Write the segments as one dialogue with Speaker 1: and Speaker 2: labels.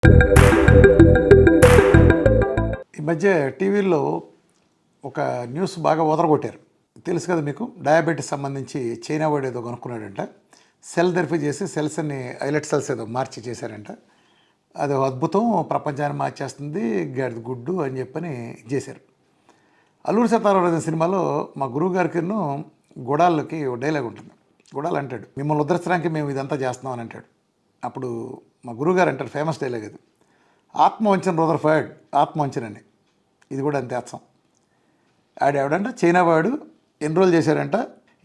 Speaker 1: ఈ మధ్య టీవీల్లో ఒక న్యూస్ బాగా వదరగొట్టారు. తెలుసు కదా మీకు, డయాబెటీస్ సంబంధించి చైనా వాడు ఏదో కనుక్కున్నాడంట. సెల్ థెరపీ చేసి సెల్స్ అన్ని ఐలెట్ సెల్స్ ఏదో మార్చి చేశారంట. అది ఒక అద్భుతం, ప్రపంచాన్ని మార్చేస్తుంది, గడి గుడ్డు అని చెప్పని చేశారు. అల్లూరి సీతారామరాజు సినిమాలో మా గురువు గారికిను గుడాలకి ఒక డైలాగ్ ఉంటుంది. గుడాలు అంటాడు, మిమ్మల్ని ఉద్ధరించడానికి మేము ఇదంతా చేస్తున్నాం అని అంటాడు. అప్పుడు మా గురువుగారు అంటారు, ఫేమస్ డైలాగ్ అది, ఆత్మవంచన రదర్ఫర్డ్, ఆత్మవంచన అని. ఇది కూడా అంతే అచ్చం. ఆడెవడంట, చైనా వాడు ఎన్రోల్ చేశాడంట.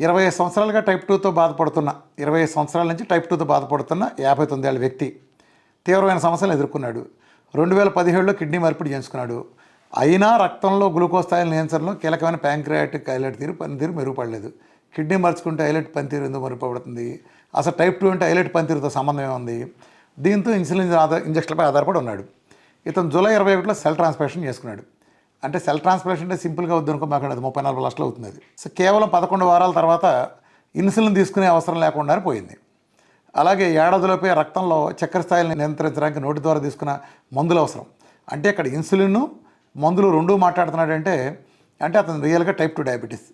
Speaker 1: 25 సంవత్సరాలుగా టైప్ 2తో బాధపడుతున్న, 25 సంవత్సరాల నుంచి టైప్ 2తో బాధపడుతున్న 59 ఏళ్ళ వ్యక్తి తీవ్రమైన సమస్యలు ఎదుర్కొన్నాడు. 2017లో కిడ్నీ మార్పిడి చేసుకున్నాడు. అయినా రక్తంలో గ్లూకోజ్ స్థాయిల నియంత్రణలో కీలకమైన ప్యాంక్రియాటిక్ ఐలెట్ పనితీరు మెరుగుపడలేదు. కిడ్నీ మార్చుకుంటే ఐలెట్ పనితీరు ఎందుకు మెరుగుపడుతుంది? అసలు టైప్ 2 అంటే ఐలెట్ పనితీరుతో సంబంధం ఉంది. దీంతో ఇన్సులిన్ ఇంజక్షన్లపై ఆధారపడి ఉన్నాడు. ఇతను జూలై 21లో సెల్ ట్రాన్స్ప్లాంటేషన్ చేసుకున్నాడు. అంటే సెల్ ట్రాన్స్ప్లాంటేషన్ అంటే సింపుల్గా వద్దనుకో, మాకు అది 34 లక్షలు అవుతుంది. అది సో కేవలం 11 వారాల తర్వాత ఇన్సులిన్ తీసుకునే అవసరం లేకుండా పోయింది. అలాగే ఏడాదిలోపే రక్తంలో చక్కెర స్థాయిని నియంత్రించడానికి నోటి ద్వారా తీసుకున్న మందులు అవసరం. అంటే ఇక్కడ ఇన్సులిన్ మందులు రెండూ మాట్లాడుతున్నాడంటే అంటే అతను రియల్గా టైప్ 2 డయాబెటీస్.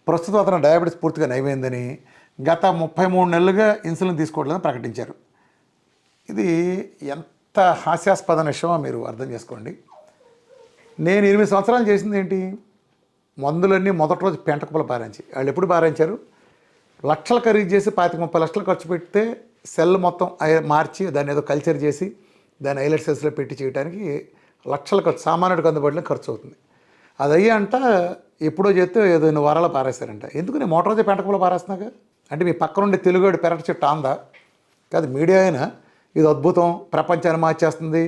Speaker 1: ప్రస్తుతం అతను డయాబెటీస్ పూర్తిగా నయమైందని, గత 33 నెలలుగా ఇన్సులిన్ తీసుకోవట్లేదని ప్రకటించారు. ఇది ఎంత హాస్యాస్పద విషయమో మీరు అర్థం చేసుకోండి. నేను 8 సంవత్సరాలు చేసింది ఏంటి? మందులన్నీ మొదటి రోజు పెంటకుప్పలు పారించి. వాళ్ళు ఎప్పుడు పారించారు? లక్షలు ఖరీదు చేసి 25-30 లక్షలు ఖర్చు పెడితే సెల్ మొత్తం మార్చి దాన్ని ఏదో కల్చర్ చేసి దాన్ని ఐలెట్ సెల్స్లో పెట్టి చేయడానికి లక్షల ఖర్చు, సామాన్యుడికి అందుబాటులో ఖర్చు అవుతుంది. అది అయ్యంట ఎప్పుడో చేస్తే ఏదో 2 వారాలు పారేస్తారంట. ఎందుకు నేను మోటార్ రోజే పెంటకుప్పలు పారేస్తున్నాగా? అంటే మీ పక్కనుండి తెలుగుడు పెరటి చెట్టు ఆందా కాదు, మీడియా అయినా ఇది అద్భుతం, ప్రపంచాన్ని మార్చేస్తుంది,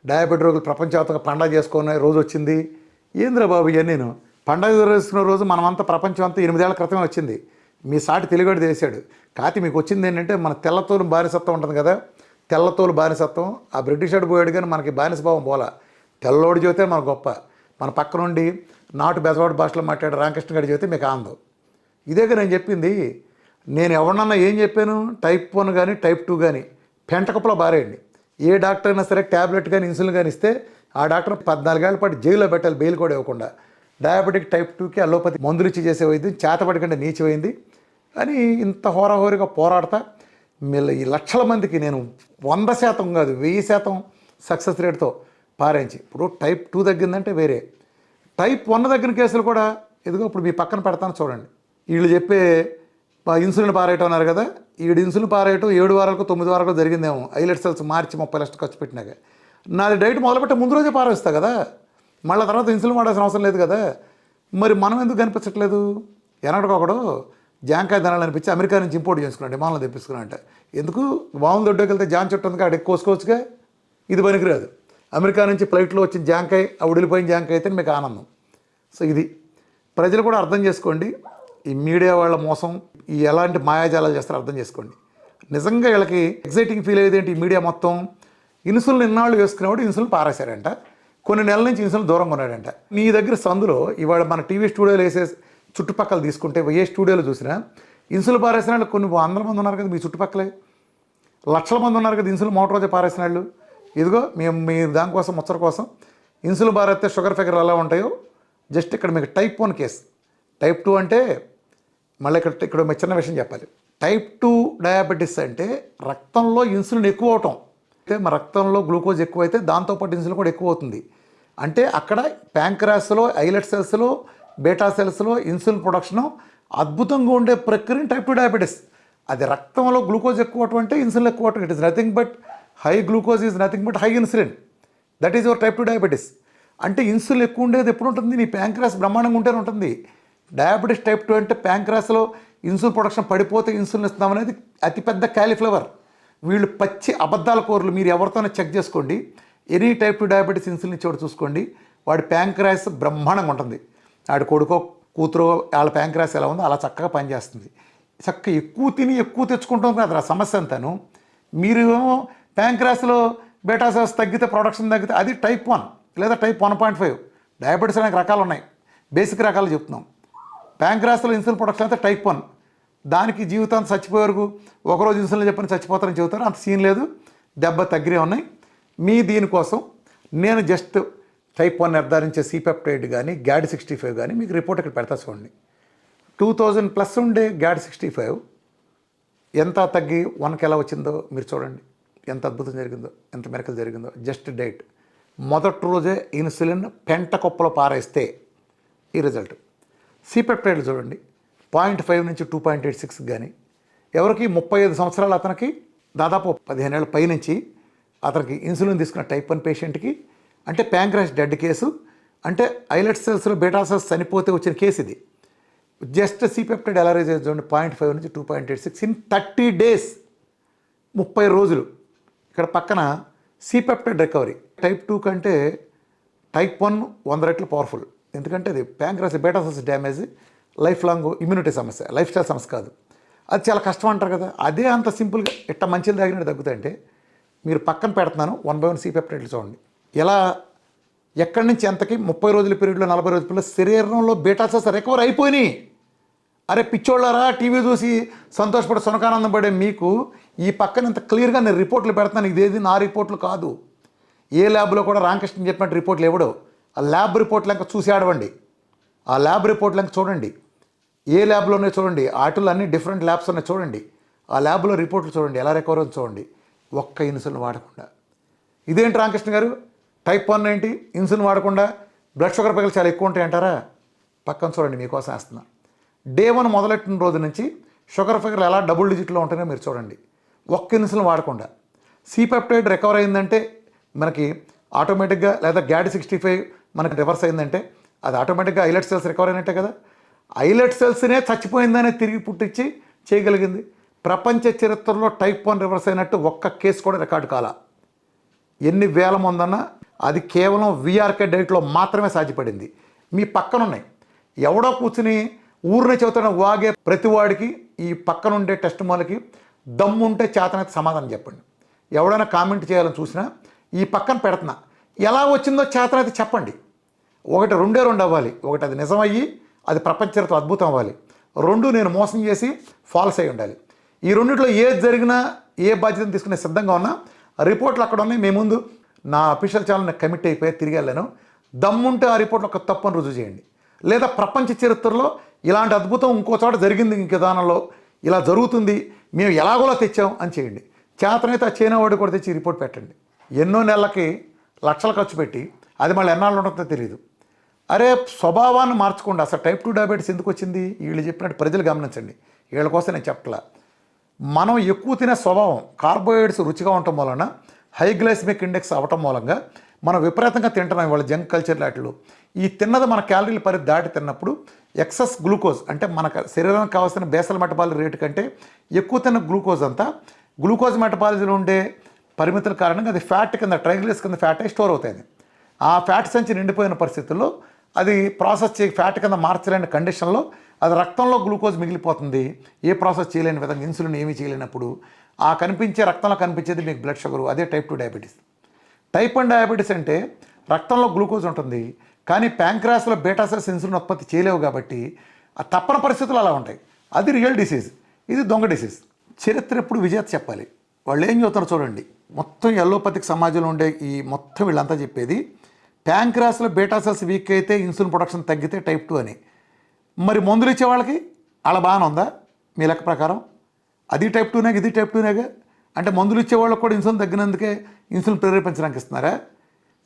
Speaker 1: డయాబెటీ రోగులు ప్రపంచవ్యాప్తంగా పండగ చేసుకునే రోజు వచ్చింది. ఏంద్రా బాబు ఇవన్నీ? నేను పండగ చేసుకున్న రోజు మనమంతా ప్రపంచం అంతా 8 ఏళ్ల క్రితమే వచ్చింది. మీ సాటి తెలుగుడు చేశాడు. కాకపోతే మీకు వచ్చింది ఏంటంటే మన తెల్లతోలు బానిసత్వం ఉంటుంది కదా, తెల్లతోలు బానిసత్వం. ఆ బ్రిటిష్ వాడు పోయాడు కానీ మనకి బానిసభావం పోలా. తెల్లోడు చెబితే మన గొప్ప. మన పక్క నుండి నాటు బెజవాడు భాషలో మాట్లాడే రామకృష్ణ గారి చెబితే మీకు ఆందం. ఇదేగా నేను చెప్పింది. నేను ఎవరినన్నా ఏం చెప్పాను? టైప్ 1 కానీ టైప్ 2 కానీ పెంటకప్పులో బారేయండి. ఏ డాక్టర్ అయినా సరే ట్యాబ్లెట్ కానీ ఇన్సులిన్ కానీ ఇస్తే ఆ డాక్టర్ 14 ఏళ్ల పాటు జైల్లో పెట్టాలి, బెయిల్ కూడా ఇవ్వకుండా. డయాబెటిక్ టైప్ 2కి అలోపతి మందులు ఇచ్చి చేసే వైద్యం చేతపడి కంటే నీచమైంది అని ఇంత హోరాహోరీగా పోరాడతా ఈ లక్షల మందికి నేను 100% కాదు 1000% సక్సెస్ రేట్తో పారించి. ఇప్పుడు టైప్ 2 తగ్గిందంటే వేరే, టైప్ 1 తగ్గిన కేసులు కూడా ఇదిగో ఇప్పుడు మీ పక్కన పెడతాను చూడండి. వీళ్ళు చెప్పే ఇన్సులిన్ పారేయటం అన్నారు కదా, ఈడు ఇన్సులిన్ పారేయటం 7 వారాలకు 9 వారాలకు జరిగిందేమో. ఐలెట్ సెల్స్ మార్చి 30 లక్షలు ఖర్చు పెట్టినాక నాది డైట్ మొదలుపెట్టే ముందు రోజే పారేస్తా కదా, మళ్ళీ తర్వాత ఇన్సులిన్ వాడాల్సిన అవసరం లేదు కదా. మరి మనం ఎందుకు కనిపించట్లేదు? ఎనకడొకడు జాంకాయ తినాలనిపించి అమెరికా నుంచి ఇంపోర్ట్ చేసుకున్నాడు, విమానంలో తెప్పించుకున్నాడంట. ఎందుకు? బాగుంది దొడ్డకి వెళ్తే జాన్ చెట్టు ఉంది అడిగి కోసుకోవచ్చుగా. ఇది పనికిరాదు. అమెరికా నుంచి ఫ్లైట్లో వచ్చిన జాంకాయ, ఆ ఉడిలిపోయిన జాంకాయ అయితే మీకు ఆనందం. సో ఇది ప్రజలు కూడా అర్థం చేసుకోండి. ఈ మీడియా వాళ్ళ మోసం, ఈ ఎలాంటి మాయాజాలాలు చేస్తారో అర్థం చేసుకోండి. నిజంగా వీళ్ళకి ఎగ్జైటింగ్ ఫీల్ అయ్యేది ఏంటి? ఈ మీడియా మొత్తం ఇన్సులిన్ ఇన్నాళ్ళు వేసుకునేవాడు ఇన్సులిన్ పారేశారంట, కొన్ని నెలల నుంచి ఇన్సులిన్ దూరంగా ఉన్నాడంట. నీ దగ్గర సందులో ఇవాళ మన టీవీ స్టూడియోలు వేసే చుట్టుపక్కల తీసుకుంటే ఏ స్టూడియోలో చూసినా ఇన్సులిన్ పారేసిన వాళ్ళు కొన్ని 100 మంది ఉన్నారు కదా మీ చుట్టుపక్కలే, లక్షల మంది ఉన్నారు కదా ఇన్సులిన్ మోటార్ రోజే పారేసిన వాళ్ళు. ఇదిగో మేము మీ దానికోసం ముచ్చర కోసం ఇన్సులిన్ పారేస్తే షుగర్ ఫిగర్లు ఎలా ఉంటాయో జస్ట్ ఇక్కడ మీకు టైప్ 1 కేసు. టైప్ 2 అంటే మళ్ళీ ఇక్కడ చిన్న విషయం చెప్పాలి. టైప్ 2 డయాబెటీస్ అంటే రక్తంలో ఇన్సులిన్ ఎక్కువ అవటం. అంటే మన రక్తంలో గ్లూకోజ్ ఎక్కువైతే దాంతోపాటు ఇన్సులిన్ కూడా ఎక్కువ అవుతుంది. అంటే అక్కడ ప్యాంక్రాస్లో, ఐలెట్ సెల్స్లో, బీటా సెల్స్లో ఇన్సులిన్ ప్రొడక్షన్ అద్భుతంగా ఉండే ప్రక్రియని టైప్ 2 డయాబెటీస్. అది రక్తంలో గ్లూకోజ్ ఎక్కువ అవటం అంటే ఇన్సులిన్ ఎక్కువ అవటం. It is nothing but high glucose is nothing but high insulin. That is your type 2 diabetes. అంటే ఇన్సులిన్ ఎక్కువ ఉండేది ఎప్పుడు ఉంటుంది? నీ ప్యాంక్రాస్ బ్రహ్మాండంగా ఉంటేనే ఉంటుంది. డయాబెటీస్ టైప్ 2 అంటే ప్యాంక్రాస్లో ఇన్సులిన్ ప్రొడక్షన్ పడిపోతే ఇన్సులిన్ ఇస్తాం అనేది అతిపెద్ద క్యాలీఫ్లవర్. వీళ్ళు పచ్చి అబద్ధాల కోరులు. మీరు ఎవరితోనే చెక్ చేసుకోండి. ఎనీ టైప్ 2 డయాబెటీస్ ఇన్సులిన్ ఇచ్చేవాడు చూసుకోండి, వాడి ప్యాంక్రాస్ బ్రహ్మాండంగా ఉంటుంది. వాడి కొడుకో కూతురో వాళ్ళ ప్యాంక్రాస్ ఎలా ఉందో అలా చక్కగా పనిచేస్తుంది. చక్కగా ఎక్కువ తిని ఎక్కువ తెచ్చుకుంటాం కదా సమస్య అంతాను. మీరు ప్యాంక్రాస్లో బీటా సెల్స్ తగ్గితే, ప్రొడక్షన్ తగ్గితే అది టైప్ 1 లేదా టైప్ 1.5. డయాబెటీస్ అనేక రకాలు ఉన్నాయి, బేసిక్ రకాలు చెప్తున్నాం. ప్యాంక్రాస్లో ఇన్సులిన్ ప్రొడక్షన్ అయితే టైప్ 1. దానికి జీవితాంతం చచ్చిపోయే వరకు ఒకరోజు ఇన్సులిన్ చెప్పని చచ్చిపోతారని చెబుతారు. అంత సీన్ లేదు, దెబ్బ తగ్గిరే ఉన్నాయి. దీనికోసం నేను జస్ట్ టైప్ 1 నిర్ధారించే సిపెప్టైడ్ కానీ GAD65 కానీ మీకు రిపోర్ట్ ఇక్కడ పెడతా చూడండి. 2000+ ఉండే GAD65 ఎంత తగ్గి 1కి ఎలా వచ్చిందో మీరు చూడండి. ఎంత అద్భుతం జరిగిందో, ఎంత మెరకలు జరిగిందో. జస్ట్ డేట్ మొదటి రోజే ఇన్సులిన్ పెంట కుప్పలో పారేస్తే ఈ రిజల్ట్. సిపెప్టైడ్ చూడండి 0.5 నుంచి 2.86 కానీ ఎవరికి 35 సంవత్సరాలు అతనికి దాదాపు 15 ఏళ్ళ పైనుంచి అతనికి ఇన్సులిన్ తీసుకున్న టైప్ 1 పేషెంట్కి అంటే ప్యాంక్రాస్ డెడ్ కేసు, అంటే ఐలెట్ సెల్స్లో బీటా సెల్స్ చనిపోతే వచ్చిన కేసు ఇది. జస్ట్ సిపెప్టైడ్ ఎలా రైజ్ చూడండి 0.5 నుంచి 2.86 ఇన్ 30 డేస్, 30 రోజులు. ఇక్కడ పక్కన సిపెప్టైడ్ రికవరీ టైప్ 2 కంటే టైప్ 1 100 రెట్లు పవర్ఫుల్. ఎందుకంటే అది pancreas beta cells damage, life long immunity సమస్య, లైఫ్ స్టైల్ సమస్య కాదు. అది చాలా కష్టం అంటారు కదా, అదే అంత సింపుల్గా ఇట్ట మంచిలు తాగినట్టు తగ్గుతాయంటే మీరు పక్కన పెడుతున్నాను 1 by 1 సిపెప్టైడ్లు చూడండి. ఎలా ఎక్కడి నుంచి ఎంతకి 30 రోజుల పీరియడ్లో 40 రోజుల పీరియడ్లో శరీరంలో బీటా సెల్స్ రికవర్ అయిపోయినాయి. అరే పిచ్చోళ్ళారా, టీవీ చూసి సంతోషపడి సునకానందం పడే మీకు ఈ పక్కన ఇంత క్లియర్గా నేను రిపోర్ట్లు పెడతాను. ఇదేది నా రిపోర్ట్లు కాదు, ఏ ల్యాబ్లో కూడా రామకృష్ణ చెప్పినట్టు రిపోర్ట్లు ఇవ్వడు. ఆ ల్యాబ్ రిపోర్ట్లు ఇంకా చూసి ఆడవండి, ఆ ల్యాబ్ రిపోర్ట్లు ఇంకా చూడండి, ఏ ల్యాబ్లోనే చూడండి, వాటిల్లో అన్ని డిఫరెంట్ ల్యాబ్స్ ఉన్నాయి చూడండి, ఆ ల్యాబ్లో రిపోర్ట్లు చూడండి, ఎలా రికవర్ అవుతుందో చూడండి. ఒక్క ఇన్సులిన్ వాడకుండా. ఇదేంటి రామకృష్ణ గారు టైప్ 1 ఏంటి ఇన్సులిన్ వాడకుండా బ్లడ్ షుగర్ పగలు చాలా ఎక్కువ ఉంటాయి అంటారా? పక్కన చూడండి, మీకోసం వేస్తున్నా. డే 1 మొదలెట్టిన రోజు నుంచి షుగర్ ఫిగర్లు ఎలా డబుల్ డిజిట్లో ఉంటుందో మీరు చూడండి. ఒక్క ఇన్సులిన్ వాడకుండా సిపెప్టైడ్ రికవర్ అయిందంటే మనకి ఆటోమేటిక్గా, లేదా GAD65 మనకి రివర్స్ అయిందంటే అది ఆటోమేటిక్గా ఐలెట్ సెల్స్ రికవర్ అయినట్టే కదా. ఐలెట్ సెల్స్నే చచ్చిపోయిందనే తిరిగి పుట్టించి చేయగలిగింది. ప్రపంచ చరిత్రలో టైప్ 1 రివర్స్ అయినట్టు ఒక్క కేసు కూడా రికార్డు కాల. ఎన్ని వేల మందన్నా అది కేవలం VRK డైట్లో మాత్రమే సాధ్యపడింది. మీ పక్కన ఉన్నాయి, ఎవడో కూర్చుని ఊరిని చెబుతున్న వాగే ప్రతివాడికి ఈ పక్కనుండే టెస్ట్ మాలకి దమ్ముంటే చేతనైతే సమాధానం చెప్పండి. ఎవడైనా కామెంట్ చేయాలని చూసినా ఈ పక్కన పెడుతున్నా, ఎలా వచ్చిందో చేతనైతే చెప్పండి. ఒకటి రెండే అవ్వాలి. ఒకటి అది నిజమయ్యి అది ప్రపంచ చరిత్ర అద్భుతం అవ్వాలి. 2 నేను మోసం చేసి ఫాల్స్ అయి ఉండాలి. ఈ రెండిట్లో ఏది జరిగినా ఏ బాధ్యతను తీసుకునే సిద్ధంగా ఉన్నా రిపోర్ట్లు అక్కడ ఉన్నాయి. మీ ముందు నా అఫీషియల్ ఛానల్ని కమిట్ అయిపోయి తిరిగి వెళ్ళాను. దమ్ముంటే ఆ రిపోర్ట్లో ఒక తప్పని రుజువు చేయండి. లేదా ప్రపంచ చరిత్రలో ఇలాంటి అద్భుతం ఇంకో చోట జరిగింది, ఇంక విధానంలో ఇలా జరుగుతుంది, మేము ఎలాగోలా తెచ్చాం అని చేయండి. చేతనైతే ఆ చైనా వాడు కూడా తెచ్చి రిపోర్ట్ పెట్టండి. ఎన్నో నెలలకి లక్షలు ఖర్చు పెట్టి అది మళ్ళీ ఎన్నాళ్ళు ఉంటుందో తెలియదు. అరే స్వభావాన్ని మార్చుకోండి. అసలు టైప్ 2 డయాబెటీస్ ఎందుకు వచ్చింది వీళ్ళు చెప్పినట్టు ప్రజలు గమనించండి. వీళ్ళ కోసం నేను చెప్పట్లా. మనం ఎక్కువ తినే స్వభావం, కార్బోహైడ్రేట్స్ రుచిగా ఉండటం వలన, హై గ్లైసమిక్ ఇండెక్స్ అవ్వటం మూలంగా మనం విపరీతంగా తింటున్నాం వాళ్ళ జంక్ కల్చర్ లాంటిలో. ఈ తిన్నది మన క్యాలరీల పరిధి దాటి తిన్నప్పుడు ఎక్సెస్ గ్లూకోజ్, అంటే మన శరీరానికి కావాల్సిన బేసల్ మెటబాలిక్ రేటు కంటే ఎక్కువ తిన్న గ్లూకోజ్ అంతా గ్లూకోజ్ మెటబాలిజంలో ఉండే పరిమితుల కారణంగా అది ఫ్యాట్ కింద, ట్రైగ్లిసరైడ్స్ కింద ఫ్యాట్ అయి స్టోర్ అవుతుంది. ఆ ఫ్యాట్ సంచి నిండిపోయిన పరిస్థితుల్లో అది ప్రాసెస్ చేసి ఫ్యాట్ కింద మార్చలేని కండిషన్లో అది రక్తంలో గ్లూకోజ్ మిగిలిపోతుంది. ఏ ప్రాసెస్ చేయలేని విధంగా ఇన్సులిన్ ఏమీ చేయలేనప్పుడు ఆ కనిపించే రక్తంలో కనిపించేది మీకు బ్లడ్ షుగర్. అదే టైప్ 2 డయాబెటీస్. టైప్ 1 డయాబెటీస్ అంటే రక్తంలో గ్లూకోజ్ ఉంటుంది, కానీ ప్యాంక్రాస్లో బీటా సెల్స్ ఇన్సులిన్ ఉత్పత్తి చేయలేవు కాబట్టి ఆ తప్పని పరిస్థితులు అలా ఉంటాయి. అది రియల్ డిసీజ్, ఇది దొంగ డిసీజ్. చరిత్ర ఎప్పుడు విజేత చెప్పాలి. వాళ్ళు ఏం చెబుతారో చూడండి. మొత్తం ఎల్లోపతిక్ సమాజంలో ఉండే ఈ మొత్తం వీళ్ళంతా చెప్పేది ప్యాంక్రాస్లో బీటా సెల్స్ వీక్ అయితే ఇన్సులిన్ ప్రొడక్షన్ తగ్గితే టైప్ 2 అని. మరి మందులు ఇచ్చే వాళ్ళకి అలా బాగానే ఉందా మీ లెక్క ప్రకారం? అది టైప్ 2నే, ఇది టైప్ 2నేగా. అంటే మందులు ఇచ్చే వాళ్ళకి కూడా ఇన్సులిన్ తగ్గినందుకే ఇన్సులిన్ ప్రేరేపించడానికి ఇస్తున్నారా?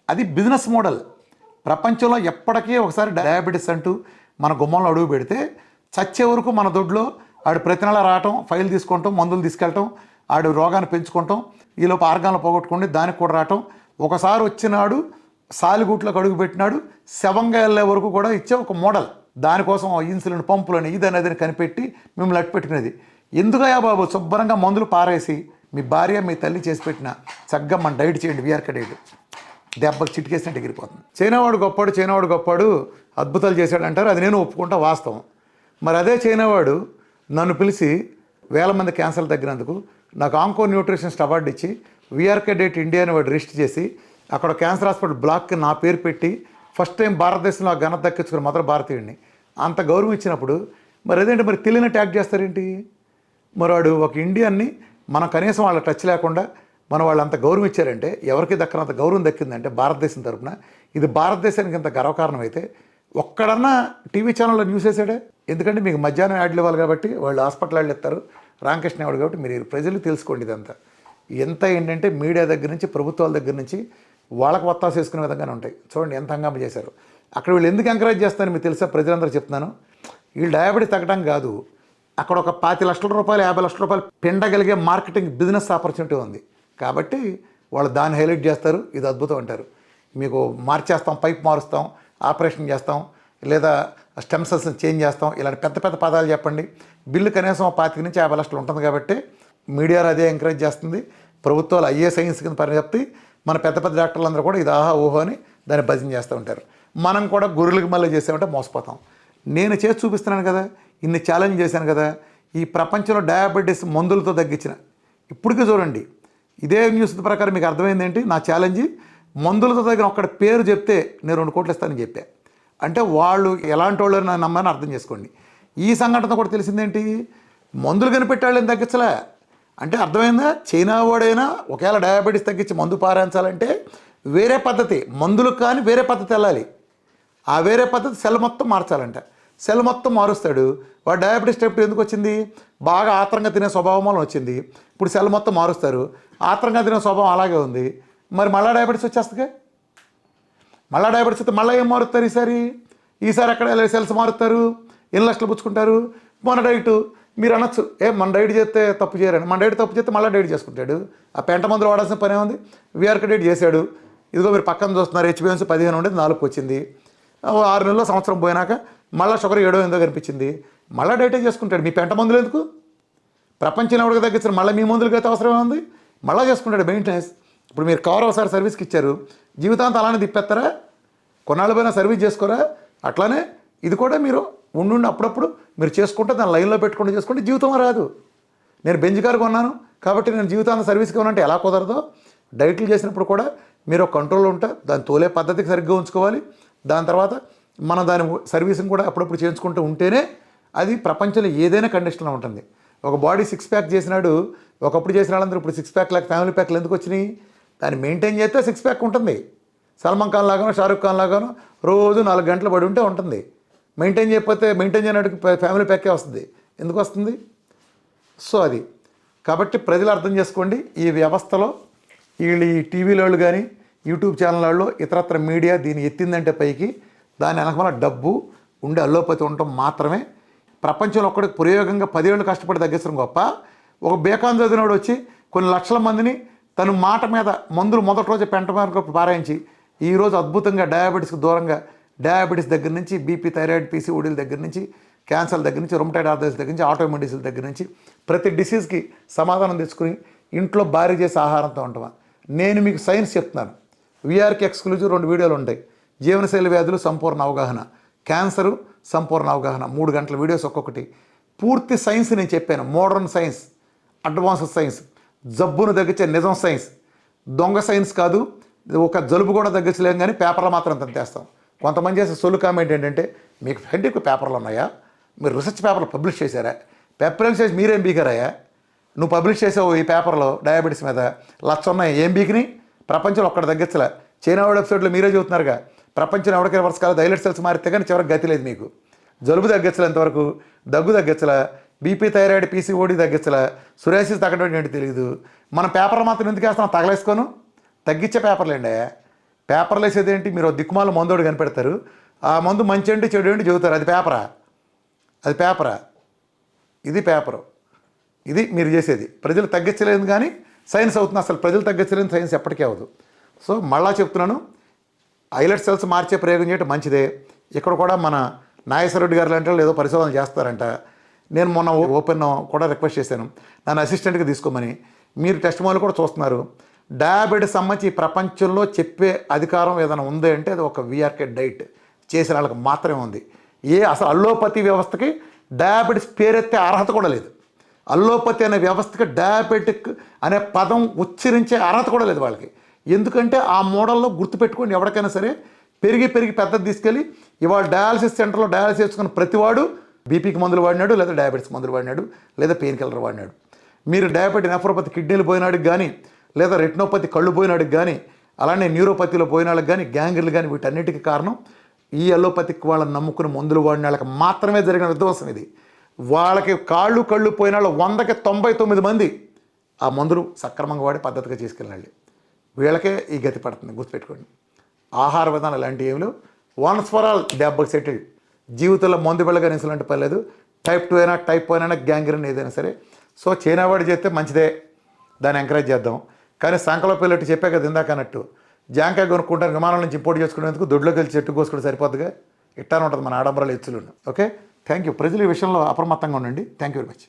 Speaker 1: అది బిజినెస్ మోడల్. ప్రపంచంలో ఎప్పటికీ ఒకసారి డయాబెటీస్ అంటూ మన గుమ్మంలో అడుగు పెడితే చచ్చే వరకు మన దొడ్లో ఆడు ప్రతి నెల రావటం, ఫైల్ తీసుకుంటాం, మందులు తీసుకెళ్ళటం, ఆడు రోగాన్ని పెంచుకుంటాం, ఈలోపు ఆర్గాన్లు పోగొట్టుకోండి, దానికి కూడా రావటం. ఒకసారి వచ్చినాడు సాలిగూట్లోకి అడుగు పెట్టినాడు, శవంగా వెళ్ళే వరకు కూడా ఇచ్చే ఒక మోడల్. దానికోసం ఇన్సులిన్ పంపులని ఇదనేది కనిపెట్టి మిమ్మల్ని అట్టు పెట్టుకునేది. ఎందుకయ్యా బాబు శుభ్రంగా మందులు పారేసి మీ భార్య మీ తల్లి చేసి పెట్టిన చక్కగా మన డైట్ చేయండి. VRK డైట్ దెబ్బకి చిటికేసినట్టు ఎగిరిపోతుంది. చైనావాడు గొప్పాడు అద్భుతాలు చేశాడు అంటారు. అది నేను ఒప్పుకుంటా, వాస్తవం. మరి అదే చైనావాడు నన్ను పిలిచి 1000 మంది క్యాన్సర్ తగ్గినందుకు నాకు ఆంకో న్యూట్రిషనిస్ట్ అవార్డు ఇచ్చి VRK డైట్ ఇండియా అని వాడు రిజిస్టర్ చేసి అక్కడ క్యాన్సర్ హాస్పిటల్ బ్లాక్కి నా పేరు పెట్టి ఫస్ట్ టైం భారతదేశంలో ఆ ఘనత దక్కించుకుని మొదటి భారతీయుడిని అంత గౌరవం ఇచ్చినప్పుడు మరి అదేంటి మరి తెలియని ట్యాగ్ చేస్తారేంటి? మరి వాడు ఒక ఇండియన్ని మనం కనీసం వాళ్ళ టచ్ లేకుండా మన వాళ్ళు అంత గౌరవం ఇచ్చారంటే, ఎవరికి దక్కనంత గౌరవం దక్కిందంటే భారతదేశం తరపున, ఇది భారతదేశానికి ఇంత గర్వకారణం అయితే ఒక్కడన్నా టీవీ ఛానల్లో న్యూస్ వేసాడే? ఎందుకంటే మీకు మధ్యాహ్నం యాడ్లు ఇవ్వాలి కాబట్టి వాళ్ళు హాస్పిటల్ యాడ్లు ఇస్తారు, రామకృష్ణ యాడ్ కాబట్టి మీరు ప్రజలు తెలుసుకోండి ఇదంతా. ఎంత ఏంటంటే మీడియా దగ్గర నుంచి ప్రభుత్వాల దగ్గర నుంచి వాళ్ళకి వత్తాసు వేసుకునే విధంగానే ఉంటాయి. చూడండి ఎంత హంగామా చేశారు అక్కడ. వీళ్ళు ఎందుకు ఎంకరేజ్ చేస్తారని మీకు తెలుసా? ప్రజలందరూ చెప్తున్నాను, వీళ్ళు డయాబెటీస్ తగ్గడం కాదు, అక్కడ ఒక 50 లక్షల రూపాయలు 50 లక్షల రూపాయలు పిండగలిగే మార్కెటింగ్ బిజినెస్ ఆపర్చునిటీ ఉంది కాబట్టి వాళ్ళు దాన్ని హైలైట్ చేస్తారు. ఇది అద్భుతం అంటారు. మీకు మార్చేస్తాం, పైప్ మారుస్తాం, ఆపరేషన్ చేస్తాం, లేదా స్టెమ్ సెల్స్ చేంజ్ చేస్తాం, ఇలాంటి పెద్ద పెద్ద పదాలు చెప్పండి. బిల్లు కనీసం 25 నుంచి 50 లక్షలు ఉంటుంది కాబట్టి మీడియాలో అదే ఎంకరేజ్ చేస్తుంది. ప్రభుత్వాలు అయ్యే సైన్స్ కింద పని చెప్తే మన పెద్ద పెద్ద డాక్టర్లు అందరూ కూడా ఇది ఆహా ఊహో అని దాన్ని భజన చేస్తూ ఉంటారు. మనం కూడా గొర్రెలకు మళ్ళీ చేసామంటే మోసపోతాం. నేను చేసి చూపిస్తున్నాను కదా, ఇన్ని ఛాలెంజ్ చేశాను కదా. ఈ ప్రపంచంలో డయాబెటీస్ మందులతో తగ్గించిన ఇప్పటికీ చూడండి, ఇదే న్యూస్ ప్రకారం మీకు అర్థమైంది ఏంటి నా ఛాలెంజ్? మందులతో తగ్గిన ఒక్కడ పేరు చెప్తే నేను 2 కోట్లు ఇస్తానని చెప్పా. అంటే వాళ్ళు ఎలాంటి వాళ్ళు నన్ను నమ్మని అర్థం చేసుకోండి. ఈ సంఘటన కూడా తెలిసిందేంటి, మందులు కనిపెట్టాళ్ళని తగ్గించలే అంటే అర్థమైందా? చైనా వాడైనా ఒకవేళ డయాబెటీస్ తగ్గించి మందు పారాయించాలంటే వేరే పద్ధతి, మందులకు కానీ వేరే పద్ధతి వెళ్ళాలి. ఆ వేరే పద్ధతి సెల్ మొత్తం మార్చాలంట. సెల్ మొత్తం మారుస్తాడు వాడు. డయాబెటీస్ టైప్ ఎందుకు వచ్చింది? బాగా ఆత్రంగా తినే స్వభావం వల్ల వచ్చింది. ఇప్పుడు సెల్ మొత్తం మారుస్తారు, ఆత్రంగా తినే స్వభావం అలాగే ఉంది, మరి మళ్ళీ డయాబెటీస్ వచ్చేస్తుంది. మళ్ళీ డయాబెటీస్ వస్తే మళ్ళీ ఏం మారుస్తారు? ఈసారి అక్కడ సెల్స్ మారుతారు, ఎన్ని లక్షలు పుచ్చుకుంటారు. మన డైట్ మీరు అనొచ్చు, మన డైట్ చేస్తే తప్పు చేయరని. మన డైట్ తప్పు చేస్తే మళ్ళీ డైట్ చేసుకుంటాడు. ఆ పెంట మందులు వాడాల్సిన పనే ఉంది. వీఆర్కే డైట్ చేశాడు. ఇదిగో మీరు పక్కన చూస్తున్నారు, హెచ్బిఎన్స్ 15 ఉండేది 4 వచ్చింది. 6 నెలల్లో సంవత్సరం పోయినాక మళ్ళీ షుగర్ 7 కనిపించింది. మళ్ళీ డైటే చేసుకుంటాడు. మీ పెంట మందులు ఎందుకు? ప్రపంచంలో ఎవరికి తగ్గించారు, మళ్ళీ మీ మందులకి అయితే అవసరమే ఉంది, మళ్ళీ చేసుకుంటాడు మెయింటెనెన్స్. ఇప్పుడు మీరు కవర్ ఒకసారి సర్వీస్కి ఇచ్చారు, జీవితాంతం అలానే తిప్పేస్తారా? కొన్నాళ్ళు పోయినా సర్వీస్ చేసుకోరా? అట్లానే ఇది కూడా మీరు ఉండి అప్పుడప్పుడు మీరు చేసుకుంటే దాన్ని లైన్లో పెట్టుకుంటూ చేసుకుంటే జీవితం రాదు. నేను బెంజ్ కారు కొన్నాను కాబట్టి నేను జీవితాంతం సర్వీస్కి ఉన్నట్టు ఎలా కుదరదో, డైట్లు చేసినప్పుడు కూడా మీరు ఒక కంట్రోల్ ఉంటే దాన్ని తోలే పద్ధతికి సరిగ్గా ఉంచుకోవాలి. దాని తర్వాత మనం దాని సర్వీసింగ్ కూడా అప్పుడప్పుడు చేయించుకుంటూ ఉంటేనే అది ప్రపంచంలో ఏదైనా కండిషన్లో ఉంటుంది. ఒక బాడీ 6 ప్యాక్ చేసినాడు, ఒకప్పుడు చేసిన వాళ్ళందరూ ఇప్పుడు 6 ప్యాక్ లాగా ఫ్యామిలీ ప్యాక్లు ఎందుకు వచ్చినాయి? దాన్ని మెయింటైన్ చేస్తే 6 ప్యాక్ ఉంటుంది. సల్మాన్ ఖాన్ లాగానో షారూఖ్ ఖాన్ లాగానో రోజు 4 గంటలు పడి ఉంటే ఉంటుంది. మెయింటైన్ చేయకపోతే మెయింటైన్ చేయడానికి ఫ్యామిలీ ప్యాకే వస్తుంది. ఎందుకు వస్తుంది? సో అది కాబట్టి ప్రజలు అర్థం చేసుకోండి. ఈ వ్యవస్థలో వీళ్ళు ఈ టీవీలో వాళ్ళు కానీ యూట్యూబ్ ఛానల్ వాళ్ళు ఇతరత్ర మీడియా దీన్ని ఎత్తిందంటే పైకి దాని వెనకమల డబ్బు ఉండే అల్లోపతి ఉండటం మాత్రమే. ప్రపంచంలో ఒక్కడికి ప్రయోగంగా 10 ఏళ్ళు కష్టపడి తగ్గించడం గొప్ప. ఒక బేకాన్ చదివినోడు వచ్చి కొన్ని లక్షల మందిని తను మాట మీద మందులు మొదటి రోజు పెంట మీద పారాయించి ఈరోజు అద్భుతంగా డయాబెటీస్కి దూరంగా, డయాబెటీస్ దగ్గర నుంచి బీపీ, థైరాయిడ్, పీసీఓడీల దగ్గర నుంచి, క్యాన్సర్ దగ్గర నుంచి, రొమటైడ్ ఆర్థరైటిస్ దగ్గర నుంచి, ఆటోఇమ్యూన్ డిసీజ్ దగ్గర నుంచి ప్రతి డిసీజ్కి సమాధానం తెచ్చుకుని ఇంట్లో భారీ చేసే ఆహారంతో ఉంటామా. నేను మీకు సైన్స్ చెప్తున్నాను. వీఆర్కి ఎక్స్క్లూజివ్ 2 వీడియోలు ఉంటాయి. జీవనశైలి వ్యాధులు సంపూర్ణ అవగాహన, క్యాన్సరు సంపూర్ణ అవగాహన, 3 గంటల వీడియోస్ ఒక్కొక్కటి. పూర్తి సైన్స్ నేను చెప్పాను. మోడర్న్ సైన్స్, అడ్వాన్స్డ్ సైన్స్, జబ్బును తగ్గించే నిజం సైన్స్, దొంగ సైన్స్ కాదు. ఒక జలుబు కూడా తగ్గించలేం కానీ పేపర్లో మాత్రం తెస్తాం. కొంతమంది చేసే సొల్లు కామెంట్ ఏంటంటే, మీకు సైంటిఫిక్ పేపర్లు ఉన్నాయా, మీరు రీసెర్చ్ పేపర్లు పబ్లిష్ చేశారా, పేపర్ చేసి మీరేం బీకరాయా, నువ్వు పబ్లిష్ చేసావు ఈ పేపర్లో డయాబెటీస్ మీద 1,00,000 ఉన్నాయి, ఏం బీకిని? ప్రపంచంలో ఒక్కడ తగ్గించలే. చైనా వాడి వెబ్సైట్లో మీరే చెబుతున్నారుగా, ప్రపంచం ఎవరికి రివర్స్ కాలేదు, హైలైట్ సెల్స్ మారితే కానీ చివరికి గతి లేదు మీకు. జలుబు తగ్గించలే ఇంతవరకు, దగ్గు తగ్గించలే, బీపీ, థైరాయిడ్, పీసీఓడీ తగ్గించలే, సురేసిస్ తగ్గడం ఏంటి తెలియదు. మన పేపర్లు మాత్రం ఎందుకు వేస్తాం? తగలేసుకోను తగ్గించే పేపర్లు అండి. పేపర్లు వేసేది ఏంటి? మీరు దిక్కుమాల మందోడు కనిపెడతారు, ఆ మందు మంచి ఏంటి చెడు ఏంటి చెబుతారు. అది పేపరా? అది పేపరా? ఇది పేపరు. ఇది మీరు చేసేది. ప్రజలు తగ్గించలేదు కానీ సైన్స్ అవుతుంది. అసలు ప్రజలు తగ్గించలేదు సైన్స్ ఎప్పటికీ అవ్వదు. సో మళ్ళా చెప్తున్నాను, ఐలెట్ సెల్స్ మార్చే ప్రయోగం చేయడం మంచిదే. ఇక్కడ కూడా మన నాగేశ్వరరెడ్డి గారు లాంటి వాళ్ళు ఏదో పరిశోధన చేస్తారంట. నేను మొన్న ఓపెన్ కూడా రిక్వెస్ట్ చేశాను నన్ను అసిస్టెంట్గా తీసుకోమని. మీరు టెస్ట్ మోలు కూడా చూస్తున్నారు. డయాబెటీస్ సంబంధించి ఈ ప్రపంచంలో చెప్పే అధికారం ఏదైనా ఉంది అంటే అది ఒక వీఆర్కే డైట్ చేసిన వాళ్ళకి మాత్రమే ఉంది. అసలు అల్లోపతి వ్యవస్థకి డయాబెటీస్ పేరెత్తే అర్హత కూడా లేదు. అల్లోపతి అనే వ్యవస్థకి డయాబెటిక్ అనే పదం ఉచ్చరించే అర్హత కూడా లేదు వాళ్ళకి. ఎందుకంటే ఆ మోడల్లో గుర్తుపెట్టుకోండి, ఎవరికైనా సరే పెరిగి పెద్దది తీసుకెళ్ళి ఇవాళ డయాలసిస్ సెంటర్లో డయాలసిస్ చేసుకున్న ప్రతివాడు బీపీకి మందులు వాడినాడు, లేదా డయాబెటీస్ మందులు వాడినాడు, లేదా పెయిన్ కిల్లర్ వాడినాడు. మీరు డయాబెటిక్ నెఫ్రోపతి కిడ్నీలు పోయినాడికి కానీ, లేదా రెటినోపతి కళ్ళు పోయినాడికి కానీ, అలానే న్యూరోపతిలో పోయిన వాళ్ళకి కానీ, గ్యాంగ్రీలు కానీ, వీటన్నిటికీ కారణం ఈ అలోపతిక్ వాళ్ళని నమ్ముకుని మందులు వాడిన వాళ్ళకి మాత్రమే జరిగిన విధ్వంసం ఇది. వాళ్ళకి కళ్ళు పోయిన వాళ్ళు 100కి 99 మంది ఆ మందులు సక్రమంగా వాడి పద్ధతిగా తీసుకెళ్ళాలి. వీళ్ళకే ఈ గతి పడుతుంది, గుర్తుపెట్టుకోండి. ఆహార విధానం ఇలాంటి ఏమి లేవు. వన్స్ ఫర్ ఆల్ దెబ్బకి సెటిల్డ్. జీవితంలో మందు వెళ్ళగానే ఇన్సులంటే పర్లేదు. టైప్ 2 అయినా టైప్ 1 అయినా గ్యాంగ్రీన్ ఏదైనా సరే. సో చైనా వాడు చేస్తే మంచిదే, దాన్ని ఎంకరేజ్ చేద్దాం. కానీ సంకలో పిల్లట్టు చెప్పే కదా ఇందాక అన్నట్టు, జాంకాయ కొనుక్కుంటాను విమానం నుంచి ఇంపోర్ట్ చేసుకునేందుకు దొడ్లోకి వెళ్ళి చెట్టు కోసుకుంటే సరిపోద్దుగా. ఇట్టానే ఉంటుంది మన ఆడంబరాలు ఎచ్చులు. Okay, thank you. ప్రజలు ఈ విషయంలో అప్రమత్తంగా ఉండండి. Thank you very much.